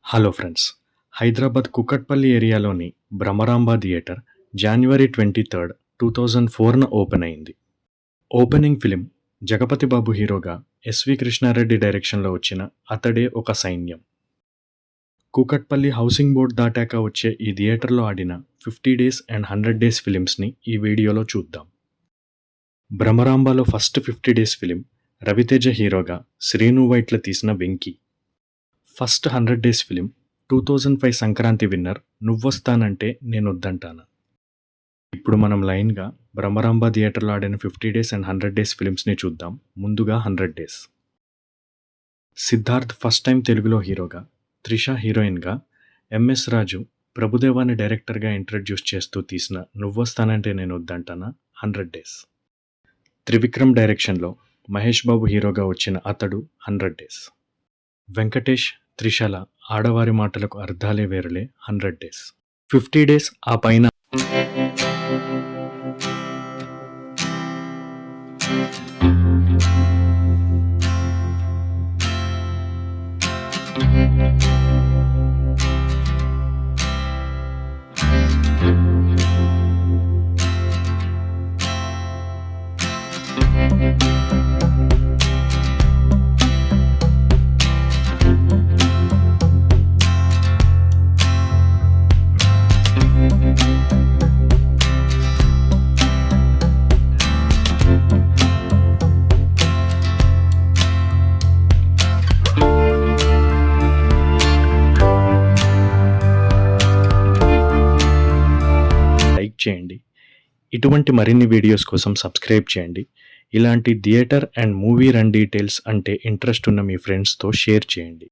Hello friends, Hyderabad Kukatpally ఏరియాలోని Bhramaramba theatre జనవరి 23, 2004న open అయింది. Opening film Jagapathi బాబు హీరోగా SV Krishna Reddy డైరెక్షన్లో వచ్చిన అతడే ఒక సైన్యం. కూకట్పల్లి హౌసింగ్ బోర్డ్ దాటాక వచ్చే ఈ థియేటర్లో ఆడిన 50 డేస్ అండ్ 100 డేస్ ఫిలిమ్స్ని ఈ వీడియోలో చూద్దాం. భ్రమరాంబలో ఫస్ట్ 50 డేస్ ఫిలిం రవితేజ హీరోగా శ్రీను వైట్ల తీసిన Venky. First 100 days film 2005 Sankranti winner నువ్వొస్తానంటే నేనొద్దంటానా. ఇప్పుడు మనం లైన్గా భ్రమరాంబ థియేటర్లో ఆడిన 50 డేస్ అండ్ 100 డేస్ ఫిలిమ్స్ని చూద్దాం. ముందుగా 100 డేస్. సిద్ధార్థ్ ఫస్ట్ టైం తెలుగులో హీరోగా, త్రిష హీరోయిన్గా, ఎంఎస్ రాజు ప్రభుదేవాని డైరెక్టర్గా ఇంట్రడ్యూస్ చేస్తూ తీసిన నువ్వొస్తానంటే నేనొద్దంటానా 100 డేస్. త్రివిక్రమ్ డైరెక్షన్లో మహేష్ బాబు హీరోగా వచ్చిన అతడు 100 డేస్. వెంకటేష్, త్రిషల ఆడవారి మాటలకు అర్థాలే వేరులే 100 డేస్. 50 డేస్ ఆ పైన లైక్ చేయండి. ఇటువంటి మరిన్ని వీడియోస్ కోసం సబ్స్క్రైబ్ చేయండి. ఇలాంటి theatre and movie run details అంటే ఇంట్రెస్ట్ ఉన్న మీ ఫ్రెండ్స్తో షేర్ చేయండి.